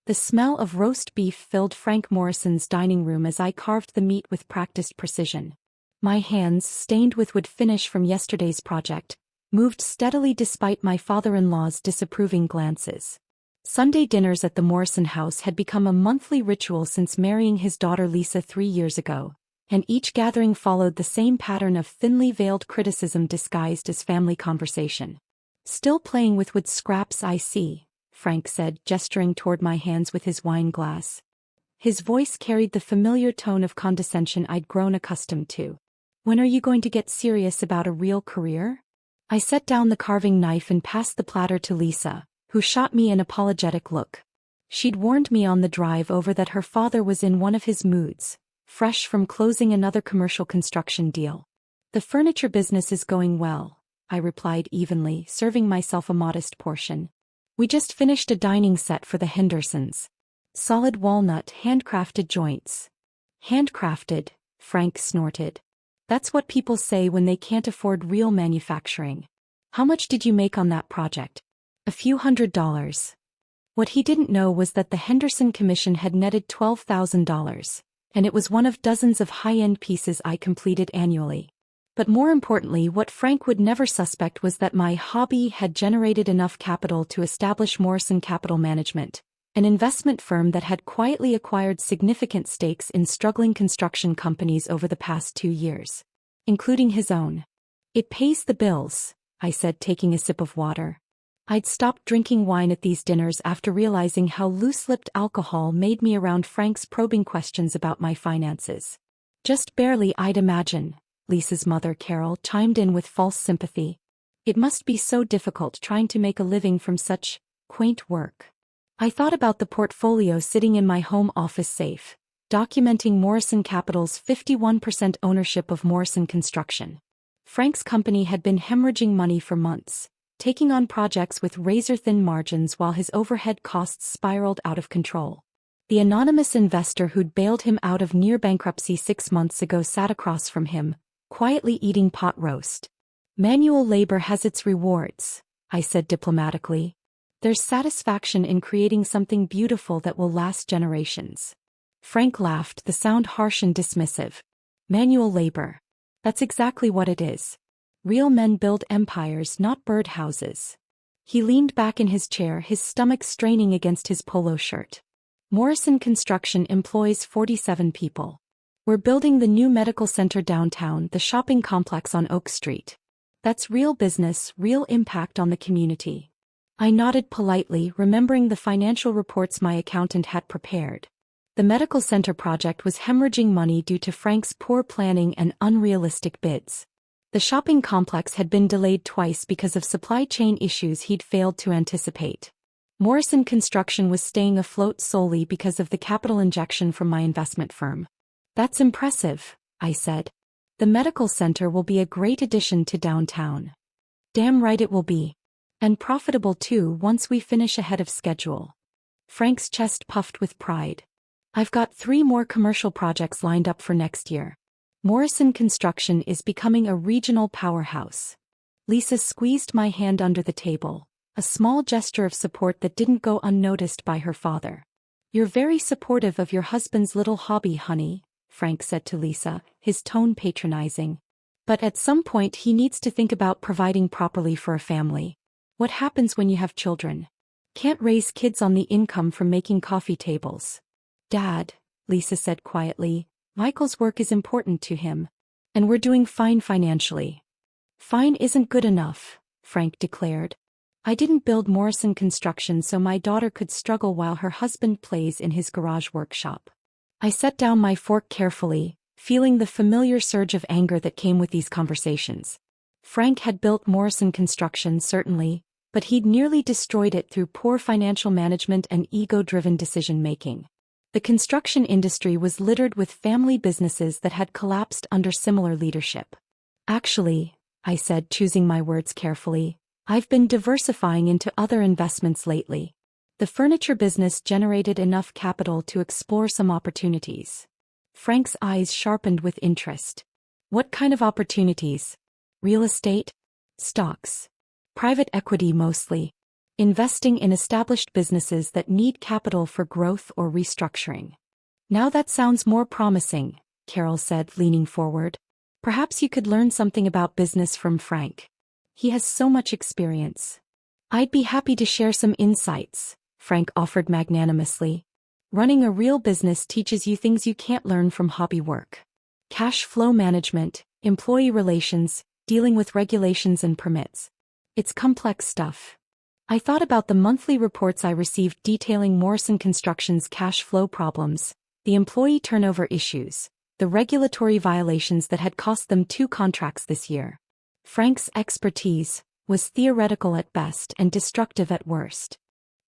The smell of roast beef filled Frank Morrison's dining room as I carved the meat with practiced precision. My hands, stained with wood finish from yesterday's project, moved steadily despite my father-in-law's disapproving glances. Sunday dinners at the Morrison house had become a monthly ritual since marrying his daughter Lisa 3 years ago, and each gathering followed the same pattern of thinly veiled criticism disguised as family conversation. "Still playing with wood scraps, I see," Frank said, gesturing toward my hands with his wine glass. His voice carried the familiar tone of condescension I'd grown accustomed to. "When are you going to get serious about a real career?" I set down the carving knife and passed the platter to Lisa, who shot me an apologetic look. She'd warned me on the drive over that her father was in one of his moods, fresh from closing another commercial construction deal. "The furniture business is going well," I replied evenly, serving myself a modest portion. "We just finished a dining set for the Hendersons. Solid walnut, handcrafted joints." "Handcrafted," Frank snorted. "That's what people say when they can't afford real manufacturing. How much did you make on that project?" "A few $100s. What he didn't know was that the Henderson commission had netted $12,000, and it was one of dozens of high-end pieces I completed annually. But more importantly, what Frank would never suspect was that my hobby had generated enough capital to establish Morrison Capital Management, an investment firm that had quietly acquired significant stakes in struggling construction companies over the past 2 years, including his own. "It pays the bills," I said, taking a sip of water. I'd stopped drinking wine at these dinners after realizing how loose-lipped alcohol made me around Frank's probing questions about my finances. "Just barely, I'd imagine," Lisa's mother Carol chimed in with false sympathy. "It must be so difficult trying to make a living from such quaint work." I thought about the portfolio sitting in my home office safe, documenting Morrison Capital's 51% ownership of Morrison Construction. Frank's company had been hemorrhaging money for months, taking on projects with razor-thin margins while his overhead costs spiraled out of control. The anonymous investor who'd bailed him out of near bankruptcy 6 months ago sat across from him, quietly eating pot roast. "Manual labor has its rewards," I said diplomatically. "There's satisfaction in creating something beautiful that will last generations." Frank laughed, the sound harsh and dismissive. "Manual labor. That's exactly what it is. Real men build empires, not birdhouses." He leaned back in his chair, his stomach straining against his polo shirt. "Morrison Construction employs 47 people. We're building the new medical center downtown, the shopping complex on Oak Street. That's real business, real impact on the community." I nodded politely, remembering the financial reports my accountant had prepared. The medical center project was hemorrhaging money due to Frank's poor planning and unrealistic bids. The shopping complex had been delayed twice because of supply chain issues he'd failed to anticipate. Morrison Construction was staying afloat solely because of the capital injection from my investment firm. "That's impressive," I said. "The medical center will be a great addition to downtown." "Damn right it will be. And profitable too once we finish ahead of schedule." Frank's chest puffed with pride. "I've got 3 more commercial projects lined up for next year. Morrison Construction is becoming a regional powerhouse." Lisa squeezed my hand under the table, a small gesture of support that didn't go unnoticed by her father. "You're very supportive of your husband's little hobby, honey," Frank said to Lisa, his tone patronizing. "But at some point he needs to think about providing properly for a family. What happens when you have children? Can't raise kids on the income from making coffee tables." "Dad," Lisa said quietly, "Michael's work is important to him. And we're doing fine financially." "Fine isn't good enough," Frank declared. "I didn't build Morrison Construction so my daughter could struggle while her husband plays in his garage workshop." I set down my fork carefully, feeling the familiar surge of anger that came with these conversations. Frank had built Morrison Construction, certainly, but he'd nearly destroyed it through poor financial management and ego-driven decision-making. The construction industry was littered with family businesses that had collapsed under similar leadership. "Actually," I said, choosing my words carefully, "I've been diversifying into other investments lately. The furniture business generated enough capital to explore some opportunities." Frank's eyes sharpened with interest. "What kind of opportunities? Real estate? Stocks? Private equity mostly?" investing in established businesses that need capital for growth or restructuring. Now that sounds more promising, Carol said, leaning forward. Perhaps you could learn something about business from Frank. He has so much experience. I'd be happy to share some insights, Frank offered magnanimously. Running a real business teaches you things you can't learn from hobby work. Cash flow management, employee relations, dealing with regulations and permits. It's complex stuff. I thought about the monthly reports I received detailing Morrison Construction's cash flow problems, the employee turnover issues, the regulatory violations that had cost them 2 contracts this year. Frank's expertise was theoretical at best and destructive at worst.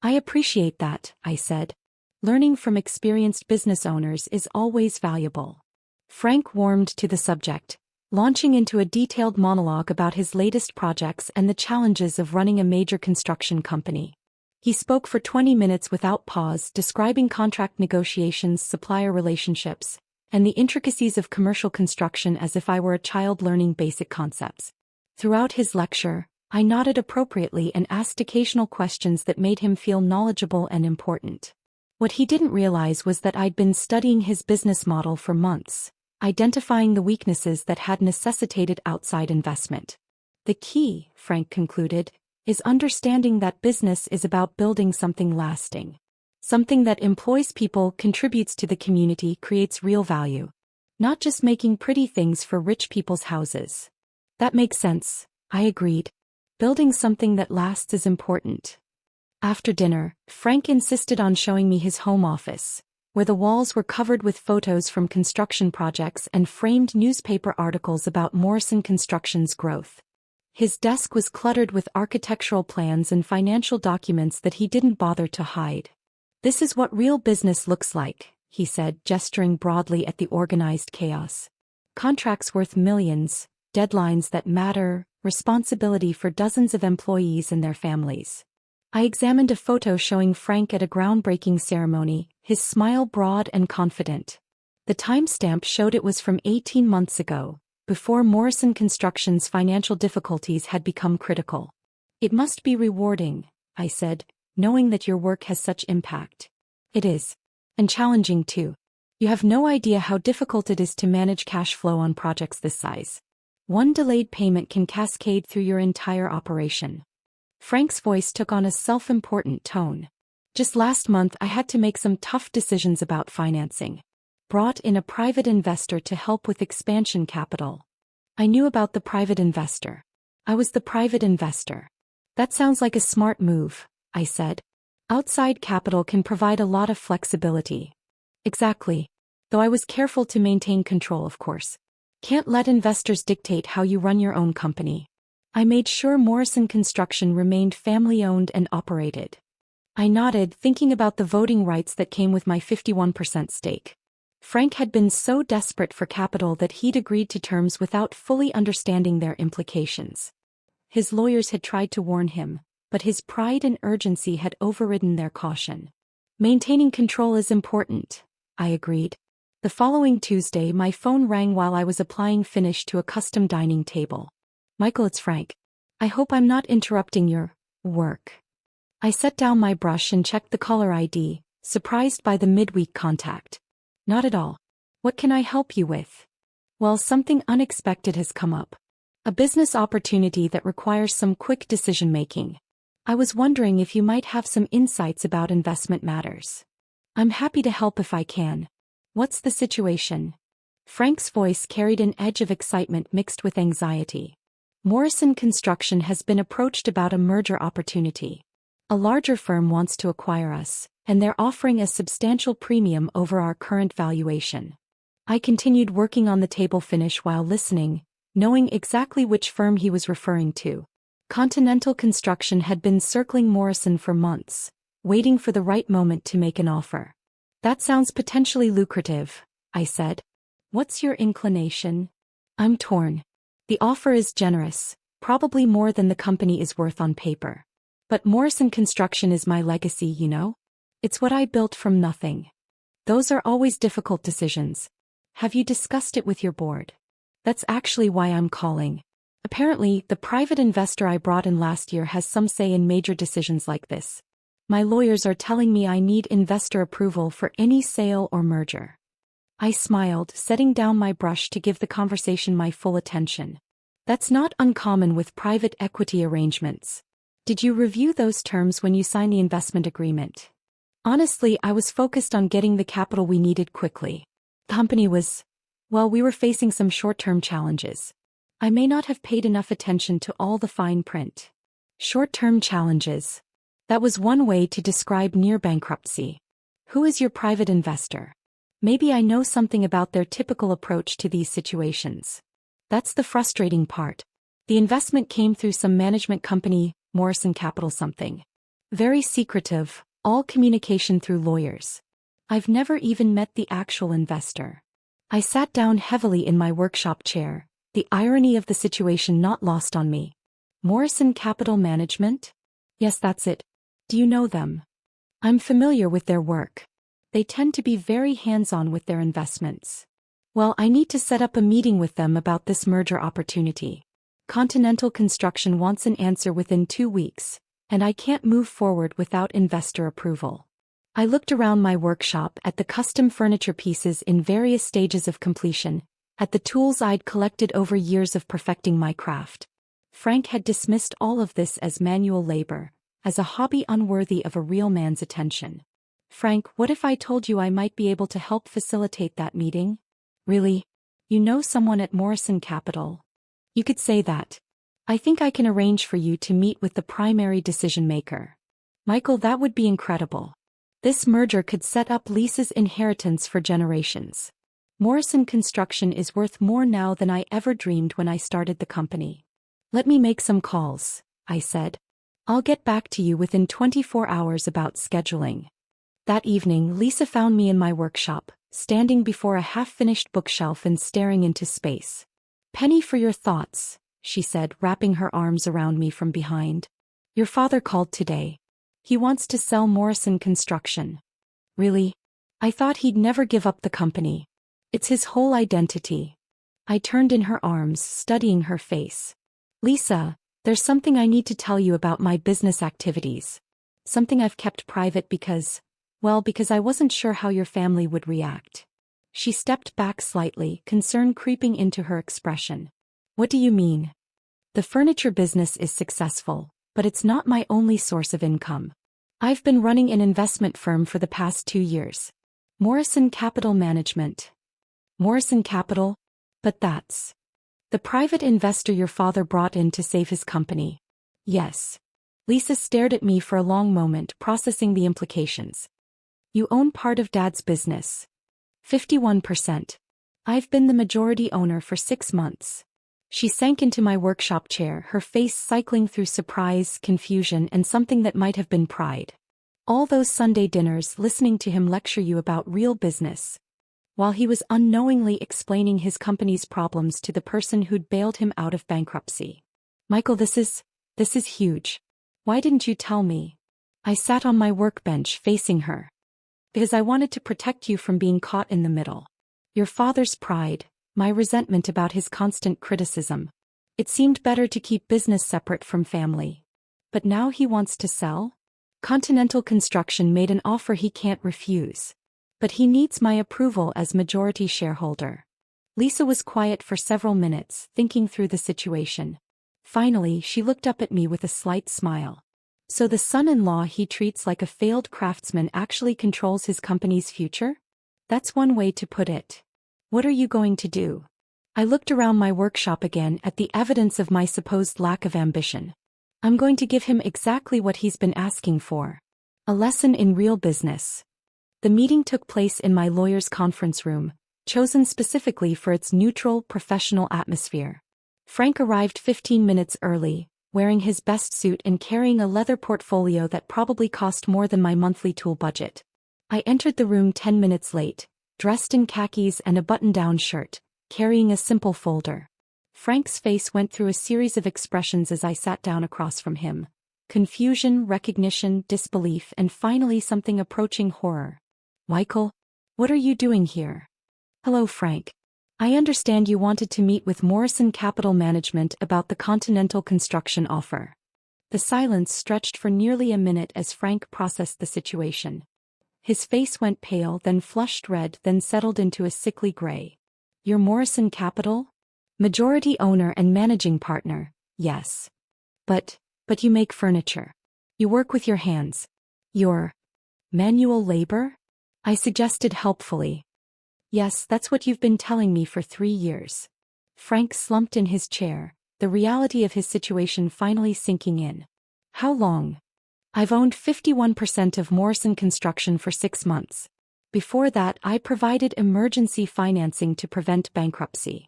I appreciate that, I said. Learning from experienced business owners is always valuable. Frank warmed to the subject, launching into a detailed monologue about his latest projects and the challenges of running a major construction company. He spoke for 20 minutes without pause, describing contract negotiations, supplier relationships, and the intricacies of commercial construction as if I were a child learning basic concepts. Throughout his lecture, I nodded appropriately and asked occasional questions that made him feel knowledgeable and important. What he didn't realize was that I'd been studying his business model for months, identifying the weaknesses that had necessitated outside investment. The key, Frank concluded, is understanding that business is about building something lasting. Something that employs people, contributes to the community, creates real value. Not just making pretty things for rich people's houses. That makes sense, I agreed. Building something that lasts is important. After dinner, Frank insisted on showing me his home office, where the walls were covered with photos from construction projects and framed newspaper articles about Morrison Construction's growth. His desk was cluttered with architectural plans and financial documents that he didn't bother to hide. This is what real business looks like, he said, gesturing broadly at the organized chaos. Contracts worth millions, deadlines that matter, responsibility for dozens of employees and their families. I examined a photo showing Frank at a groundbreaking ceremony, his smile broad and confident. The timestamp showed it was from 18 months ago, before Morrison Construction's financial difficulties had become critical. It must be rewarding, I said, knowing that your work has such impact. It is. And challenging too. You have no idea how difficult it is to manage cash flow on projects this size. One delayed payment can cascade through your entire operation. Frank's voice took on a self-important tone. Just last month I had to make some tough decisions about financing. Brought in a private investor to help with expansion capital. I knew about the private investor. I was the private investor. That sounds like a smart move, I said. Outside capital can provide a lot of flexibility. Exactly. Though I was careful to maintain control, of course. Can't let investors dictate how you run your own company. I made sure Morrison Construction remained family-owned and operated. I nodded, thinking about the voting rights that came with my 51% stake. Frank had been so desperate for capital that he'd agreed to terms without fully understanding their implications. His lawyers had tried to warn him, but his pride and urgency had overridden their caution. Maintaining control is important, I agreed. The following Tuesday my phone rang while I was applying finish to a custom dining table. Michael, it's Frank. I hope I'm not interrupting your work. I set down my brush and checked the caller ID, surprised by the midweek contact. Not at all. What can I help you with? Well, something unexpected has come up. A business opportunity that requires some quick decision-making. I was wondering if you might have some insights about investment matters. I'm happy to help if I can. What's the situation? Frank's voice carried an edge of excitement mixed with anxiety. Morrison Construction has been approached about a merger opportunity. A larger firm wants to acquire us, and they're offering a substantial premium over our current valuation. I continued working on the table finish while listening, knowing exactly which firm he was referring to. Continental Construction had been circling Morrison for months, waiting for the right moment to make an offer. That sounds potentially lucrative, I said. What's your inclination? I'm torn. The offer is generous, probably more than the company is worth on paper. But Morrison Construction is my legacy, you know? It's what I built from nothing. Those are always difficult decisions. Have you discussed it with your board? That's actually why I'm calling. Apparently, the private investor I brought in last year has some say in major decisions like this. My lawyers are telling me I need investor approval for any sale or merger. I smiled, setting down my brush to give the conversation my full attention. That's not uncommon with private equity arrangements. Did you review those terms when you signed the investment agreement? Honestly, I was focused on getting the capital we needed quickly. The company was, well, we were facing some short-term challenges. I may not have paid enough attention to all the fine print. Short-term challenges. That was one way to describe near bankruptcy. Who is your private investor? Maybe I know something about their typical approach to these situations. That's the frustrating part. The investment came through some management company, Morrison Capital something. Very secretive, all communication through lawyers. I've never even met the actual investor. I sat down heavily in my workshop chair, the irony of the situation not lost on me. Morrison Capital Management? Yes, that's it. Do you know them? I'm familiar with their work. They tend to be very hands-on with their investments. Well, I need to set up a meeting with them about this merger opportunity. Continental Construction wants an answer within 2 weeks, and I can't move forward without investor approval. I looked around my workshop at the custom furniture pieces in various stages of completion, at the tools I'd collected over years of perfecting my craft. Frank had dismissed all of this as manual labor, as a hobby unworthy of a real man's attention. Frank, what if I told you I might be able to help facilitate that meeting? Really? You know someone at Morrison Capital? You could say that. I think I can arrange for you to meet with the primary decision maker. Michael, that would be incredible. This merger could set up Lisa's inheritance for generations. Morrison Construction is worth more now than I ever dreamed when I started the company. Let me make some calls, I said. I'll get back to you within 24 hours about scheduling. That evening, Lisa found me in my workshop, standing before a half-finished bookshelf and staring into space. Penny for your thoughts, she said, wrapping her arms around me from behind. Your father called today. He wants to sell Morrison Construction. Really? I thought he'd never give up the company. It's his whole identity. I turned in her arms, studying her face. Lisa, there's something I need to tell you about my business activities. Something I've kept private because I wasn't sure how your family would react. She stepped back slightly, concern creeping into her expression. What do you mean? The furniture business is successful, but it's not my only source of income. I've been running an investment firm for the past 2 years. Morrison Capital Management. Morrison Capital? But that's the private investor your father brought in to save his company. Yes. Lisa stared at me for a long moment, processing the implications. You own part of Dad's business. 51%. I've been the majority owner for 6 months. She sank into my workshop chair, her face cycling through surprise, confusion, and something that might have been pride. All those Sunday dinners listening to him lecture you about real business, while he was unknowingly explaining his company's problems to the person who'd bailed him out of bankruptcy. Michael, this is huge. Why didn't you tell me? I sat on my workbench facing her. Because I wanted to protect you from being caught in the middle. Your father's pride, my resentment about his constant criticism. It seemed better to keep business separate from family. But now he wants to sell? Continental Construction made an offer he can't refuse. But he needs my approval as majority shareholder. Lisa was quiet for several minutes, thinking through the situation. Finally, she looked up at me with a slight smile. So the son-in-law he treats like a failed craftsman actually controls his company's future? That's one way to put it. What are you going to do? I looked around my workshop again at the evidence of my supposed lack of ambition. I'm going to give him exactly what he's been asking for. A lesson in real business. The meeting took place in my lawyer's conference room, chosen specifically for its neutral, professional atmosphere. Frank arrived 15 minutes early, wearing his best suit and carrying a leather portfolio that probably cost more than my monthly tool budget. I entered the room 10 minutes late, dressed in khakis and a button-down shirt, carrying a simple folder. Frank's face went through a series of expressions as I sat down across from him. Confusion, recognition, disbelief, and finally something approaching horror. Michael, what are you doing here? Hello, Frank. I understand you wanted to meet with Morrison Capital Management about the Continental construction offer. The silence stretched for nearly a minute as Frank processed the situation. His face went pale, then flushed red, then settled into a sickly gray. You're Morrison Capital? Majority owner and managing partner, yes. But you make furniture. You work with your hands. You're manual labor? I suggested helpfully. Yes, that's what you've been telling me for 3 years. Frank slumped in his chair, the reality of his situation finally sinking in. How long? I've owned 51% of Morrison Construction for 6 months. Before that, I provided emergency financing to prevent bankruptcy.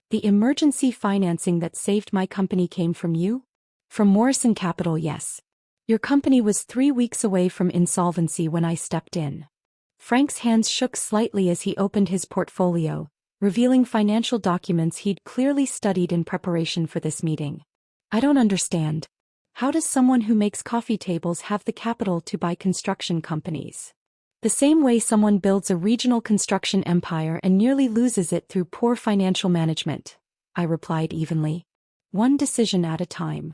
The emergency financing that saved my company came from you? From Morrison Capital, yes. Your company was 3 weeks away from insolvency when I stepped in. Frank's hands shook slightly as he opened his portfolio, revealing financial documents he'd clearly studied in preparation for this meeting. I don't understand. How does someone who makes coffee tables have the capital to buy construction companies? The same way someone builds a regional construction empire and nearly loses it through poor financial management, I replied evenly. One decision at a time.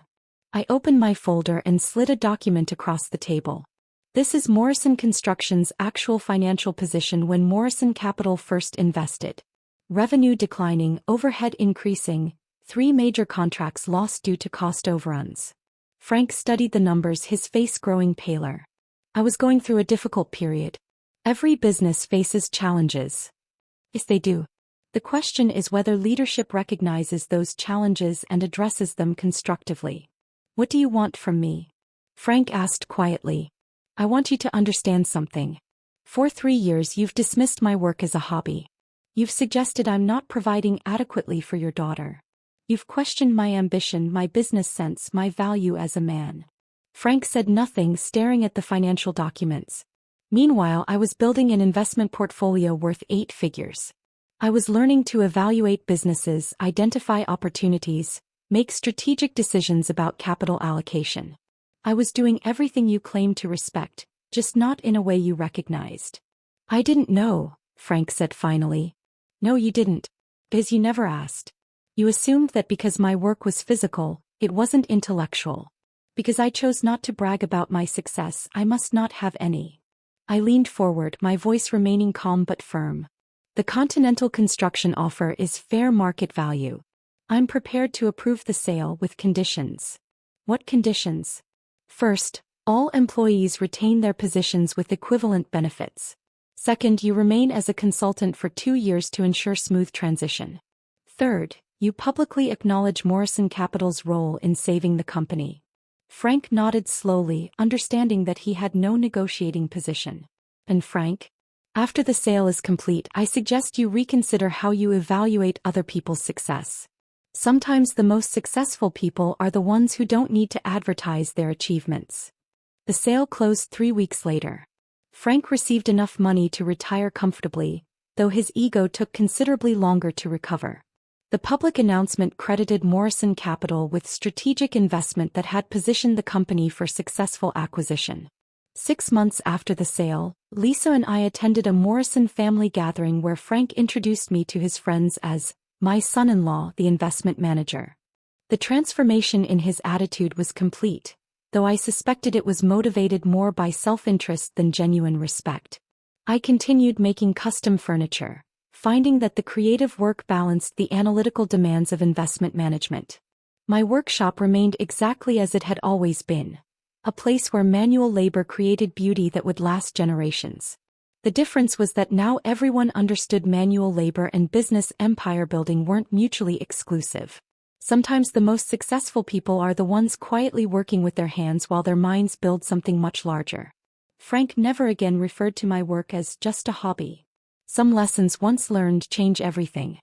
I opened my folder and slid a document across the table. This is Morrison Construction's actual financial position when Morrison Capital first invested. Revenue declining, overhead increasing, 3 major contracts lost due to cost overruns. Frank studied the numbers, his face growing paler. I was going through a difficult period. Every business faces challenges. Yes, they do. The question is whether leadership recognizes those challenges and addresses them constructively. What do you want from me? Frank asked quietly. I want you to understand something. For 3 years you've dismissed my work as a hobby. You've suggested I'm not providing adequately for your daughter. You've questioned my ambition, my business sense, my value as a man. Frank said nothing, staring at the financial documents. Meanwhile, I was building an investment portfolio worth 8 figures. I was learning to evaluate businesses, identify opportunities, make strategic decisions about capital allocation. I was doing everything you claim to respect, just not in a way you recognized. I didn't know, Frank said finally. No, you didn't. Because you never asked. You assumed that because my work was physical, it wasn't intellectual. Because I chose not to brag about my success, I must not have any. I leaned forward, my voice remaining calm but firm. The Continental construction offer is fair market value. I'm prepared to approve the sale with conditions. What conditions? First, all employees retain their positions with equivalent benefits. Second, you remain as a consultant for 2 years to ensure smooth transition. Third, you publicly acknowledge Morrison Capital's role in saving the company. Frank nodded slowly, understanding that he had no negotiating position. And Frank? After the sale is complete, I suggest you reconsider how you evaluate other people's success. Sometimes the most successful people are the ones who don't need to advertise their achievements. The sale closed 3 weeks later. Frank received enough money to retire comfortably, though his ego took considerably longer to recover. The public announcement credited Morrison Capital with strategic investment that had positioned the company for successful acquisition. 6 months after the sale, Lisa and I attended a Morrison family gathering where Frank introduced me to his friends as my son-in-law, the investment manager. The transformation in his attitude was complete, though I suspected it was motivated more by self-interest than genuine respect. I continued making custom furniture, finding that the creative work balanced the analytical demands of investment management. My workshop remained exactly as it had always been, a place where manual labor created beauty that would last generations. The difference was that now everyone understood manual labor and business empire building weren't mutually exclusive. Sometimes the most successful people are the ones quietly working with their hands while their minds build something much larger. Frank never again referred to my work as just a hobby. Some lessons once learned change everything.